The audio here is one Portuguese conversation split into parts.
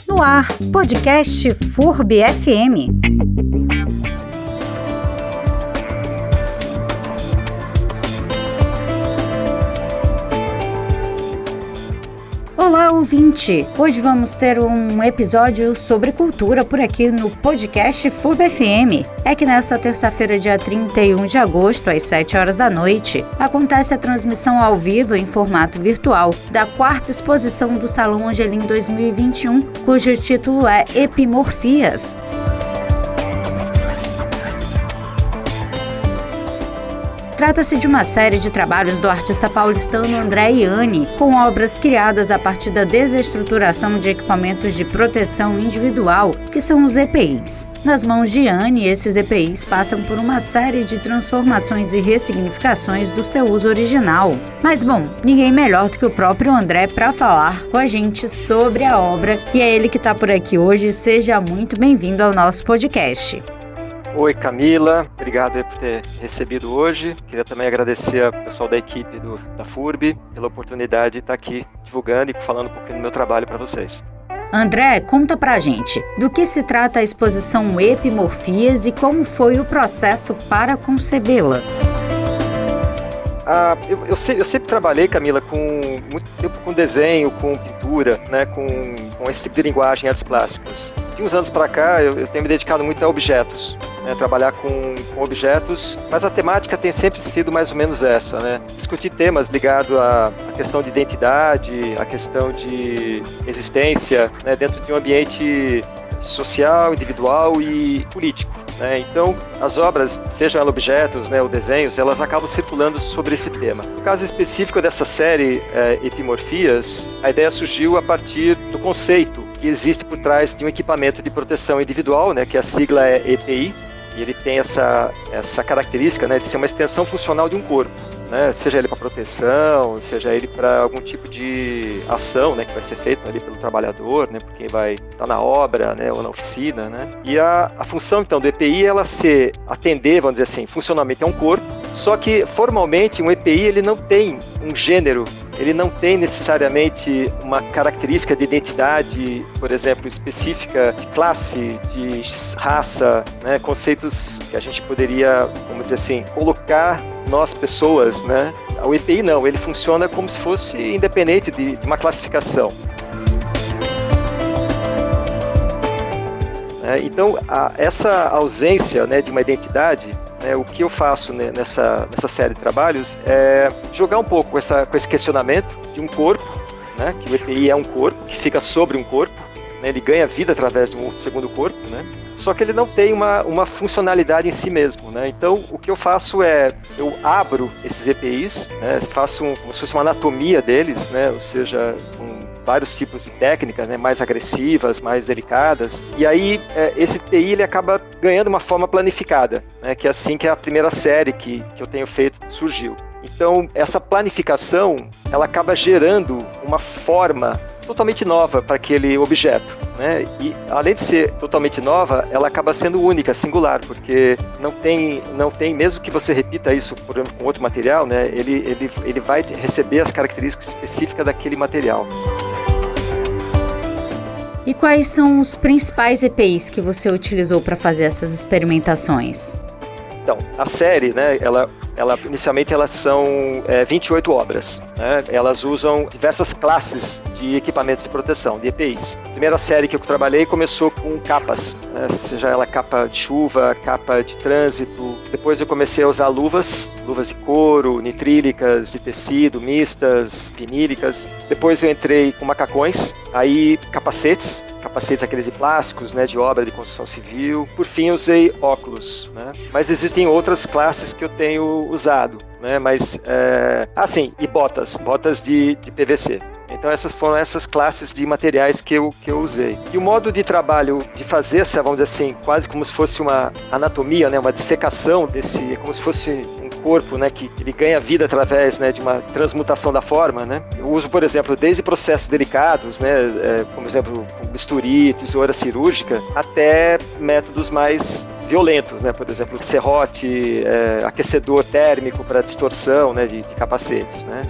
No ar, podcast FURB FM. Olá, ouvinte! Hoje vamos ter um episódio sobre cultura por aqui no podcast FURB FM. É que nessa terça-feira, dia 31 de agosto, às 7 horas da noite, acontece a transmissão ao vivo em formato virtual da 4ª exposição do Salão Angelim 2021, cujo título é Epimorfias. Trata-se de uma série de trabalhos do artista paulistano André Ianni, com obras criadas a partir da desestruturação de equipamentos de proteção individual, que são os EPIs. Nas mãos de Ianni, esses EPIs passam por uma série de transformações e ressignificações do seu uso original. Mas bom, ninguém melhor do que o próprio André para falar com a gente sobre a obra, e é ele que está por aqui hoje. Seja muito bem-vindo ao nosso podcast. Oi, Camila, obrigado por ter recebido hoje. Queria também agradecer ao pessoal da equipe da FURB pela oportunidade de estar aqui divulgando e falando um pouquinho do meu trabalho para vocês. André, conta pra gente, do que se trata a exposição Epimorfias e como foi o processo para concebê-la? Eu sempre trabalhei, Camila, muito tempo com desenho, com pintura, né, com esse tipo de linguagem, artes plásticas. De uns anos para cá, eu tenho me dedicado muito a objetos, né, trabalhar com objetos, mas a temática tem sempre sido mais ou menos essa, né? Discutir temas ligados à questão de identidade, à questão de existência, né, dentro de um ambiente social, individual e político. Então, as obras, sejam elas objetos, né, ou desenhos, elas acabam circulando sobre esse tema. No caso específico dessa série Epimorfias, a ideia surgiu a partir do conceito que existe por trás de um equipamento de proteção individual, né, que a sigla é EPI, e ele tem essa característica, né, de ser uma extensão funcional de um corpo, né, seja ele para proteção, seja ele para algum tipo de ação, né, que vai ser feita ali pelo trabalhador, né, por quem vai estar na obra, né, ou na oficina, né. E a função então do EPI é ela atender, vamos dizer assim, funcionalmente a um corpo, só que formalmente um EPI ele não tem um gênero, ele não tem necessariamente uma característica de identidade, por exemplo, específica de classe, de raça, né, conceitos que a gente poderia, vamos dizer assim, colocar nós pessoas, né? O EPI não, ele funciona como se fosse independente de uma classificação. Então, essa ausência, né, de uma identidade, né, o que eu faço, né, nessa série de trabalhos é jogar um pouco com esse questionamento de um corpo, né, que o EPI é um corpo, que fica sobre um corpo, né, ele ganha vida através de um segundo corpo, né, só que ele não tem uma funcionalidade em si mesmo, né? Então, o que eu faço eu abro esses EPIs, né? Faço como se fosse uma anatomia deles, né? Ou seja, com vários tipos de técnicas, né? Mais agressivas, mais delicadas. E aí, esse EPI ele acaba ganhando uma forma planificada, né? Que é assim que a primeira série que eu tenho feito surgiu. Então, essa planificação, ela acaba gerando uma forma totalmente nova para aquele objeto, né? E, além de ser totalmente nova, ela acaba sendo única, singular, porque não tem, mesmo que você repita isso, por exemplo, com outro material, né? Ele vai receber as características específicas daquele material. E quais são os principais EPIs que você utilizou para fazer essas experimentações? Então, a série, né, inicialmente elas são 28 obras, né? Elas usam diversas classes de equipamentos de proteção, de EPIs. A primeira série que eu trabalhei começou com capas, né? Seja ela capa de chuva, capa de trânsito. Depois eu comecei a usar luvas de couro, nitrílicas, de tecido, mistas, vinílicas. Depois eu entrei com macacões, aí capacetes aqueles de plásticos, né, de obra de construção civil. Por fim, eu usei óculos, né? Mas existem outras classes que eu tenho usado, né? Mas, e botas de PVC. Então essas foram essas classes de materiais que eu usei. E o modo de trabalho de fazer essa, vamos dizer assim, quase como se fosse uma anatomia, né, uma dissecação como se fosse um corpo, né, que ele ganha vida através, né, de uma transmutação da forma, né. Eu uso, por exemplo, desde processos delicados, né, como exemplo, bisturi, tesoura cirúrgica, até métodos mais violentos, né, por exemplo, serrote, aquecedor térmico para distorção, né, de capacetes, né.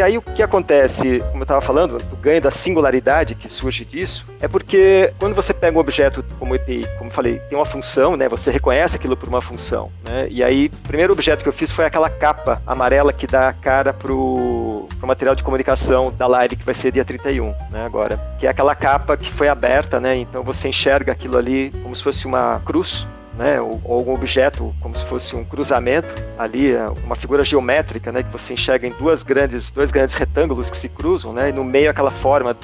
E aí o que acontece, como eu estava falando, o ganho da singularidade que surge disso, é porque quando você pega um objeto como EPI, como eu falei, tem uma função, né? Você reconhece aquilo por uma função, né? E aí, o primeiro objeto que eu fiz foi aquela capa amarela que dá a cara pro material de comunicação da live que vai ser dia 31, né, agora. Que é aquela capa que foi aberta, né? Então você enxerga aquilo ali como se fosse uma cruz, né, ou algum objeto como se fosse um cruzamento ali, uma figura geométrica, né, que você enxerga em dois grandes retângulos que se cruzam, né, e no meio aquela forma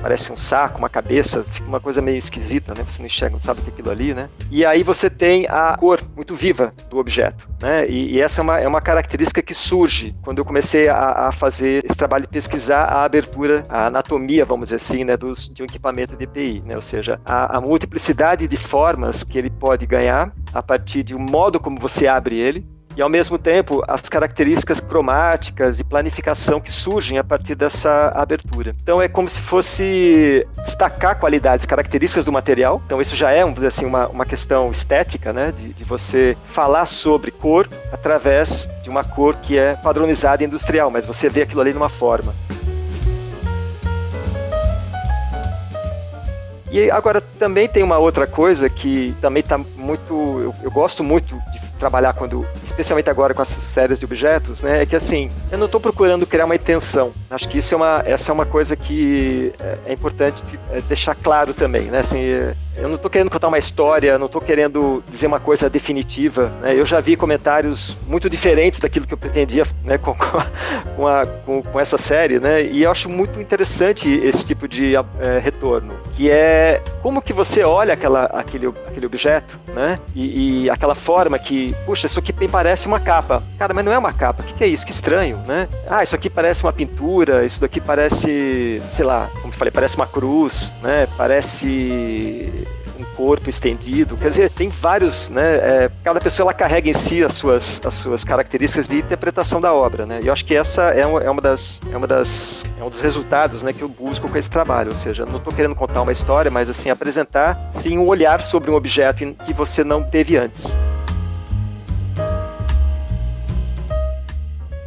parece um saco, uma cabeça, fica uma coisa meio esquisita, né, você não enxerga, não sabe o que é aquilo ali, né, e aí você tem a cor muito viva do objeto, né, e essa é uma característica que surge quando eu comecei a fazer esse trabalho de pesquisar a abertura, a anatomia, vamos dizer assim, né, de um equipamento de EPI, né, ou seja, a multiplicidade de formas que ele pode ganhar a partir de um modo como você abre ele, e ao mesmo tempo as características cromáticas e planificação que surgem a partir dessa abertura. Então é como se fosse destacar qualidades, características do material. Então isso já é, vamos dizer assim, uma questão estética, né, de você falar sobre cor através de uma cor que é padronizada e industrial, mas você vê aquilo ali numa forma. E agora também tem uma outra coisa que também está muito... Eu gosto muito de trabalhar especialmente agora com essas séries de objetos, né? É que assim, eu não estou procurando criar uma intenção. Acho que essa é uma coisa que é importante deixar claro também, né? Assim, eu não estou querendo contar uma história, não estou querendo dizer uma coisa definitiva, né? Eu já vi comentários muito diferentes daquilo que eu pretendia, né, com essa série, né? E eu acho muito interessante esse tipo de retorno, que é como que você olha aquele objeto, né? E aquela forma que, puxa, isso aqui parece uma capa. Cara, mas não é uma capa. O que é isso? Que estranho, né? Ah, isso aqui parece uma pintura, isso daqui parece, sei lá, como eu falei, parece uma cruz, né? Parece um corpo estendido, quer dizer, tem vários, né, cada pessoa ela carrega em si as suas características de interpretação da obra, né, e eu acho que essa é um dos resultados, né, que eu busco com esse trabalho, ou seja, não estou querendo contar uma história, mas assim, apresentar, sim, um olhar sobre um objeto que você não teve antes.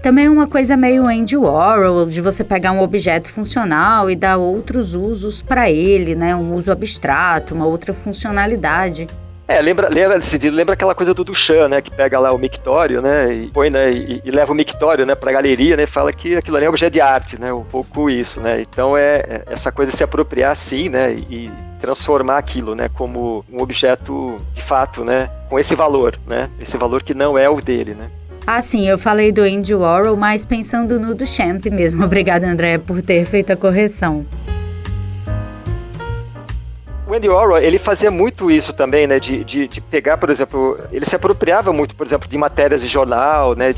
Também uma coisa meio Andy Warhol, de você pegar um objeto funcional e dar outros usos para ele, né? Um uso abstrato, uma outra funcionalidade. Lembra aquela coisa do Duchamp, né, que pega lá o mictório, né, e põe, né, e leva o mictório, né, pra galeria, né, fala que aquilo ali é um objeto de arte, né, um pouco isso, né, então é essa coisa de se apropriar, sim, né, e transformar aquilo, né, como um objeto de fato, né, com esse valor que não é o dele, né. Ah, sim, eu falei do Andy Warhol, mas pensando no Duchamp mesmo. Obrigada, André, por ter feito a correção. O Andy Warhol, ele fazia muito isso também, né, de pegar, por exemplo, ele se apropriava muito, por exemplo, de matérias de jornal, né,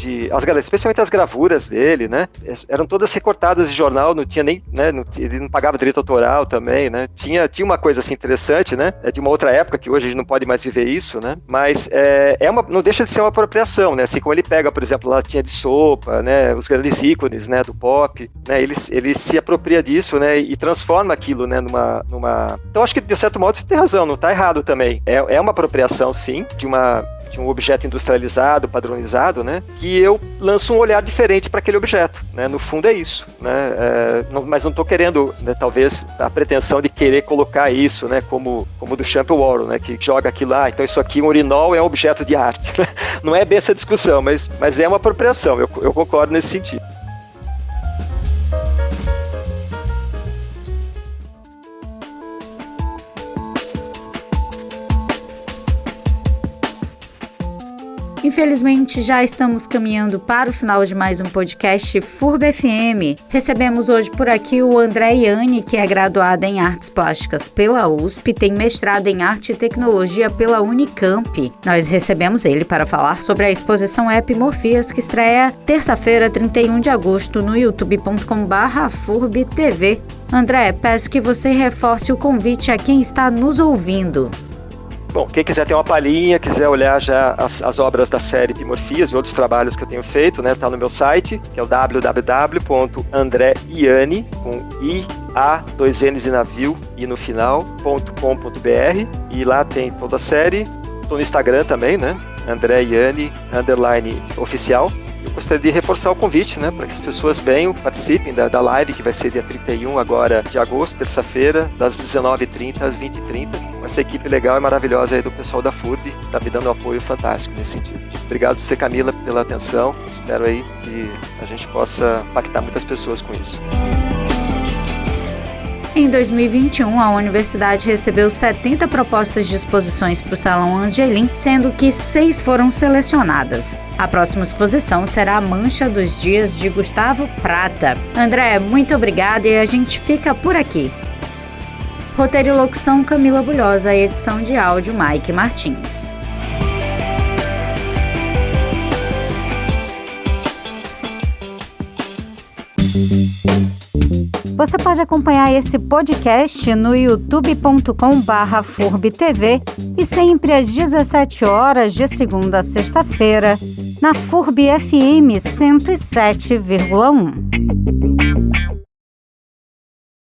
especialmente as gravuras dele, né, eram todas recortadas de jornal, não tinha nem, né, ele não pagava direito autoral também, né, tinha uma coisa assim interessante, né, de uma outra época, que hoje a gente não pode mais viver isso, né, mas não deixa de ser uma apropriação, né, assim como ele pega, por exemplo, latinha de sopa, né, os grandes ícones, né, do pop, né, ele se apropria disso, né, e transforma aquilo, né, numa... Então acho que de certo modo você tem razão, não está errado também. É uma apropriação, sim, de um objeto industrializado, padronizado, né? Que eu lanço um olhar diferente para aquele objeto, né? No fundo é isso, né? Mas não estou querendo, né, talvez, a pretensão de querer colocar isso, né? Como do Duchamp Warhol, né? Que joga aquilo lá, então isso aqui, um urinol é um objeto de arte. Não é bem essa discussão, mas é uma apropriação, eu concordo nesse sentido. Infelizmente, já estamos caminhando para o final de mais um podcast FURB FM. Recebemos hoje por aqui o André Ianni, que é graduado em Artes Plásticas pela USP e tem mestrado em Arte e Tecnologia pela Unicamp. Nós recebemos ele para falar sobre a exposição Epimorfias, que estreia terça-feira, 31 de agosto, no youtube.com/FURBTV. André, peço que você reforce o convite a quem está nos ouvindo. Bom, quem quiser ter uma palhinha, quiser olhar já as obras da série Epimorfias e outros trabalhos que eu tenho feito, né, tá no meu site, que é o www.andreianni, com I-A, 2 N's de navio, e no final, .com.br, e lá tem toda a série. Tô no Instagram também, né, André Ianni, _oficial. gostaria de reforçar o convite, né, para que as pessoas venham, participem da live, que vai ser dia 31 agora de agosto, terça-feira, das 19h30 às 20h30. Essa equipe legal e maravilhosa aí do pessoal da FURB, está me dando um apoio fantástico nesse sentido. Obrigado você, Camila, pela atenção. Espero aí que a gente possa impactar muitas pessoas com isso. Em 2021, a universidade recebeu 70 propostas de exposições para o Salão Angelim, sendo que 6 foram selecionadas. A próxima exposição será a Mancha dos Dias de Gustavo Prata. André, muito obrigada e a gente fica por aqui. Roteiro e locução, Camila Bulhosa, edição de áudio, Mike Martins. Você pode acompanhar esse podcast no youtube.com/FURBTV e sempre às 17 horas de segunda a sexta-feira, na FURB FM 107,1.